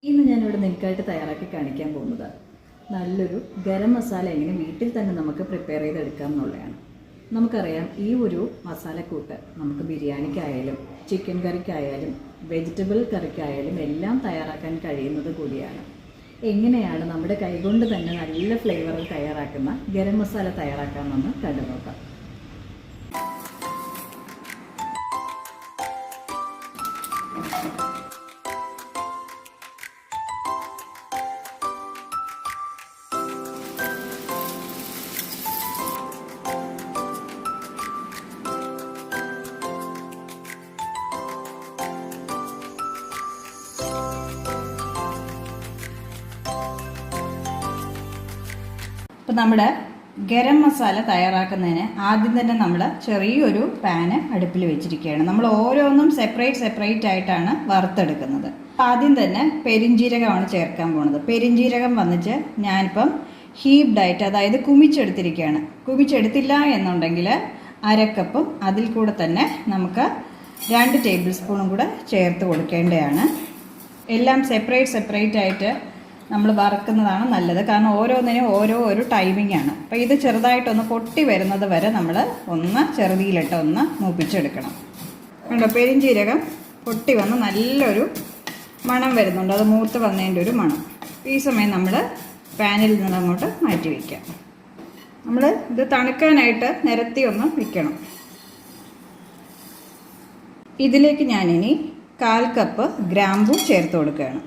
ഇന്ന് ഞാനിവിടെ നിങ്ങൾക്കായിട്ട് തയ്യാറാക്കി കാണിക്കാൻ പോകുന്നത് നല്ലൊരു ഗരം മസാല എങ്ങനെ വീട്ടിൽ തന്നെ നമുക്ക് പ്രിപ്പയർ ചെയ്തെടുക്കാം എന്നുള്ളതാണ്. നമുക്കറിയാം ഈ ഒരു മസാലക്കൂട്ട് നമുക്ക് ബിരിയാണിക്കായാലും ചിക്കൻ കറിക്കായാലും വെജിറ്റബിൾ കറിക്കായാലും എല്ലാം തയ്യാറാക്കാൻ കഴിയുന്നത് കൂടിയാണ്. എങ്ങനെയാണ് നമ്മുടെ കൈകൊണ്ട് തന്നെ നല്ല ഫ്ലേവറിൽ തയ്യാറാക്കുന്ന ഗരം മസാല തയ്യാറാക്കാമെന്ന് കണ്ടു നോക്കാം. അപ്പോൾ നമ്മുടെ ഗരം മസാല തയ്യാറാക്കുന്നതിന് ആദ്യം തന്നെ നമ്മൾ ചെറിയൊരു പാന് അടുപ്പിൽ വെച്ചിരിക്കുകയാണ്. നമ്മൾ ഓരോന്നും സെപ്പറേറ്റ് ആയിട്ടാണ് വറുത്തെടുക്കുന്നത്. ആദ്യം തന്നെ പെരിഞ്ജീരകമാണ് ചേർക്കാൻ പോകുന്നത്. പെരിഞ്ജീരകം വന്നിട്ട് ഞാനിപ്പം ഹീബ്ഡ് ആയിട്ട്, അതായത് കുമിച്ചെടുത്തിരിക്കുകയാണ്. കുമിച്ചെടുത്തില്ല എന്നുണ്ടെങ്കിൽ അരക്കപ്പും അതിൽ കൂടെ തന്നെ നമുക്ക് 2 ടേബിൾ സ്പൂണും കൂടെ ചേർത്ത് കൊടുക്കേണ്ടതാണ്. എല്ലാം സെപ്പറേറ്റ് ആയിട്ട് നമ്മൾ വറുക്കുന്നതാണ് നല്ലത്. കാരണം ഓരോന്നിനും ഒരു ടൈമിംഗ് ആണ്. അപ്പോൾ ഇത് ചെറുതായിട്ടൊന്ന് പൊട്ടി വരുന്നത് വരെ നമ്മൾ ഒന്ന് ചെറുതിയിലിട്ട് ഒന്ന് മൂപ്പിച്ചെടുക്കണം. കണ്ടോ, പെരിഞ്ജീരകം പൊട്ടി വന്ന് നല്ലൊരു മണം വരുന്നുണ്ട്. അത് മൂത്ത് വന്നതിൻ്റെ ഒരു മണം. ഈ സമയം നമ്മൾ പാനിൽ നിന്ന് അങ്ങോട്ട് മാറ്റി വയ്ക്കാം. നമ്മൾ ഇത് തണുക്കാനായിട്ട് നിരത്തി ഒന്ന് വയ്ക്കണം. ഇതിലേക്ക് ഞാനിനി 1/4 കപ്പ് ഗ്രാമ്പൂ ചേർത്ത് കൊടുക്കുകയാണ്.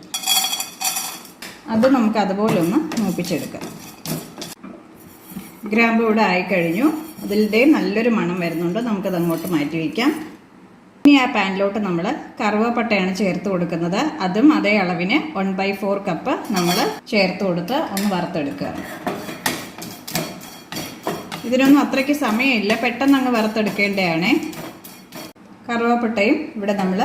അത് നമുക്ക് അതുപോലെ ഒന്ന് മൂപ്പിച്ചെടുക്കാം. ഗ്രാമ്പൂ ഇവിടെ ആയിക്കഴിഞ്ഞു. അതിൻ്റെ നല്ലൊരു മണം വരുന്നുണ്ട്. നമുക്കത് അങ്ങോട്ട് മാറ്റി വയ്ക്കാം. ഇനി ആ പാനിലോട്ട് നമ്മൾ കറുവപ്പട്ടയാണ് ചേർത്ത് കൊടുക്കുന്നത്. അതും അതേ അളവിന് 1/4 കപ്പ് നമ്മൾ ചേർത്ത് കൊടുത്ത് ഒന്ന് വറുത്തെടുക്കുക. ഇതിനൊന്നും അത്രയ്ക്ക് സമയമില്ല, പെട്ടെന്ന് അങ്ങ് വറുത്തെടുക്കേണ്ടതാണ്. കറുവപ്പട്ടയും ഇവിടെ നമ്മൾ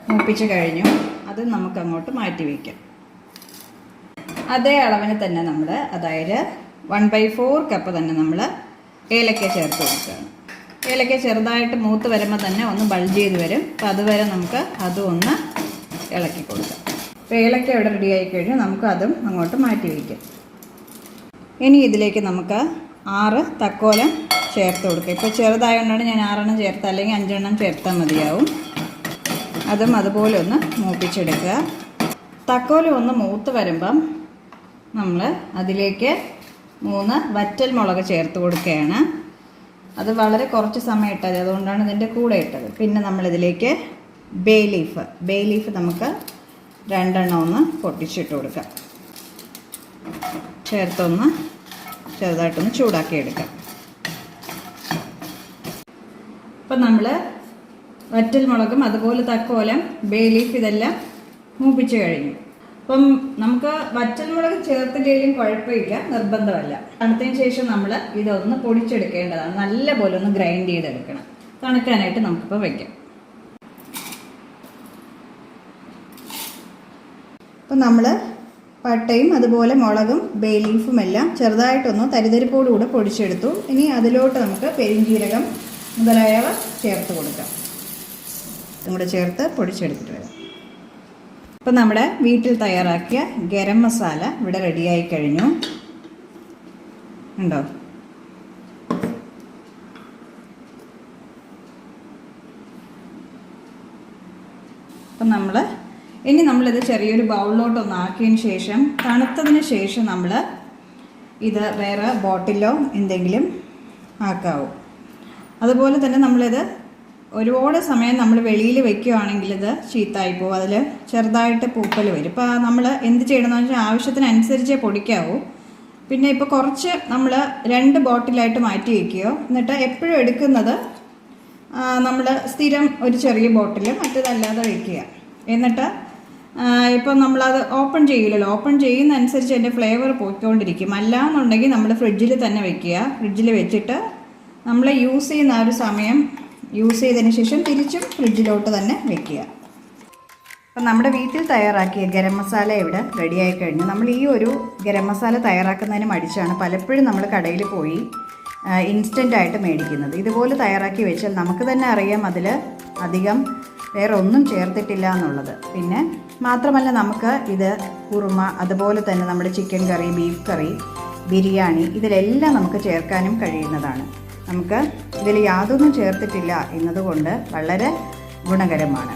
മൂപ്പിച്ച് കഴിഞ്ഞു. അത് നമുക്ക് അങ്ങോട്ട് മാറ്റി വയ്ക്കാം. അതേ അളവിന് തന്നെ നമ്മൾ, അതായത് 1/4 കപ്പ് തന്നെ നമ്മൾ ഏലക്ക ചേർത്ത് കൊടുക്കുകയാണ്. ഏലക്ക ചെറുതായിട്ട് മൂത്ത് വരുമ്പോൾ തന്നെ ഒന്ന് ബൾജ് ചെയ്ത് വരും. അപ്പോൾ അതുവരെ നമുക്ക് അതും ഒന്ന് ഇളക്കി കൊടുക്കാം. അപ്പോൾ ഏലക്ക ഇവിടെ റെഡി ആയി കഴിഞ്ഞു. നമുക്ക് അതും അങ്ങോട്ട് മാറ്റി വയ്ക്കാം. ഇനി ഇതിലേക്ക് നമുക്ക് 6 തക്കോലം ചേർത്ത് കൊടുക്കുക. ഇപ്പോൾ ചെറുതായതുകൊണ്ടാണ് ഞാൻ 6 ചേർത്ത്, അല്ലെങ്കിൽ 5 ചേർത്താൽ മതിയാവും. അതും അതുപോലെ ഒന്ന് മൂപ്പിച്ചെടുക്കുക. തക്കോലം ഒന്ന് മൂത്ത് വരുമ്പം നമ്മൾ അതിലേക്ക് 3 വറ്റൽ മുളക് ചേർത്ത് കൊടുക്കുകയാണ്. അത് വളരെ കുറച്ച് സമയം ഇട്ടത്, അതുകൊണ്ടാണ് ഇതിൻ്റെ കൂടെ ഇട്ടത്. പിന്നെ നമ്മളിതിലേക്ക് ബേ ലീഫ് നമുക്ക് 2 ഒന്ന് പൊട്ടിച്ചിട്ട് കൊടുക്കാം. ചേർത്തൊന്ന് ചെറുതായിട്ടൊന്ന് ചൂടാക്കി എടുക്കാം. അപ്പം നമ്മൾ വറ്റൽ മുളകും അതുപോലെ തക്കോലം ബേ ലീഫ് ഇതെല്ലാം മൂപ്പിച്ച് കഴിഞ്ഞു. അപ്പം നമുക്ക് വറ്റൽമുളക് ചേർത്തില്ലെങ്കിലും കുഴപ്പമില്ല, നിർബന്ധമല്ല. തണുത്തതിന് ശേഷം നമ്മൾ ഇതൊന്ന് പൊടിച്ചെടുക്കേണ്ടതാണ്. നല്ലപോലെ ഒന്ന് ഗ്രൈൻഡ് ചെയ്തെടുക്കണം. തണുക്കാനായിട്ട് നമുക്കിപ്പോൾ വയ്ക്കാം. അപ്പം നമ്മൾ പട്ടയും അതുപോലെ മുളകും ബേ ലീഫും എല്ലാം ചെറുതായിട്ടൊന്ന് തരിതരിപ്പോടുകൂടെ പൊടിച്ചെടുത്തു. ഇനി അതിലോട്ട് നമുക്ക് പെരിഞ്ജീരകം മുതലായവ ചേർത്ത് കൊടുക്കാം. ഇതും കൂടെ ചേർത്ത് പൊടിച്ചെടുത്തിട്ട് വരാം. അപ്പം നമ്മുടെ വീട്ടിൽ തയ്യാറാക്കിയ ഗരം മസാല ഇവിടെ റെഡിയായി കഴിഞ്ഞു. ഉണ്ടോ? അപ്പം ഇനി നമ്മളിത് ചെറിയൊരു ബൗളിലോട്ടൊന്ന് ആക്കിയതിന് ശേഷം, തണുത്തതിന് ശേഷം നമ്മൾ ഇത് വേറെ ബോട്ടിലോ എന്തെങ്കിലും ആക്കാവും. അതുപോലെ തന്നെ നമ്മളിത് ഒരുപാട് സമയം നമ്മൾ വെളിയിൽ വെക്കുകയാണെങ്കിൽ ഇത് ചീത്തായി പോകും. അതിൽ ചെറുതായിട്ട് പൂപ്പൽ വരും. ഇപ്പോൾ നമ്മൾ എന്ത് ചെയ്യണമെന്ന് വെച്ചാൽ ആവശ്യത്തിനനുസരിച്ചേ പൊടിക്കാവൂ. പിന്നെ ഇപ്പോൾ കുറച്ച് നമ്മൾ 2 ബോട്ടിലായിട്ട് മാറ്റി വയ്ക്കുകയോ, എന്നിട്ട് എപ്പോഴും എടുക്കുന്നത് നമ്മൾ സ്ഥിരം ഒരു ചെറിയ ബോട്ടിൽ മറ്റേതല്ലാതെ വയ്ക്കുക. എന്നിട്ട് ഇപ്പം നമ്മളത് ഓപ്പൺ ചെയ്യില്ലല്ലോ. ഓപ്പൺ ചെയ്യുന്നതനുസരിച്ച് അതിൻ്റെ ഫ്ലേവർ പോയിക്കൊണ്ടിരിക്കും. അല്ലാന്നുണ്ടെങ്കിൽ നമ്മൾ ഫ്രിഡ്ജിൽ തന്നെ വയ്ക്കുക. ഫ്രിഡ്ജിൽ വെച്ചിട്ട് നമ്മൾ യൂസ് ചെയ്യുന്ന ആ ഒരു സമയം യൂസ് ചെയ്തതിന് ശേഷം തിരിച്ചും ഫ്രിഡ്ജിലോട്ട് തന്നെ വെക്കുക. അപ്പം നമ്മുടെ വീട്ടിൽ തയ്യാറാക്കിയ ഗരം മസാല ഇവിടെ റെഡിയായി കഴിഞ്ഞു. നമ്മൾ ഈ ഒരു ഗരം മസാല തയ്യാറാക്കുന്നതിന് മടിച്ചാണ് പലപ്പോഴും നമ്മൾ കടയിൽ പോയി ഇൻസ്റ്റൻ്റായിട്ട് മേടിക്കുന്നത്. ഇതുപോലെ തയ്യാറാക്കി വെച്ചാൽ നമുക്ക് തന്നെ അറിയാം അതിൽ അധികം വേറെ ഒന്നും ചേർത്തിട്ടില്ല എന്നുള്ളത്. പിന്നെ മാത്രമല്ല നമുക്ക് ഇത് കുറുമ, അതുപോലെ തന്നെ നമ്മുടെ ചിക്കൻ കറി, ബീഫ് കറി, ബിരിയാണി, ഇതിലെല്ലാം നമുക്ക് ചേർക്കാനും കഴിയുന്നതാണ്. നമുക്ക് ഇതിൽ യാതൊന്നും ചേർത്തിട്ടില്ല എന്നതുകൊണ്ട് വളരെ ഗുണകരമാണ്.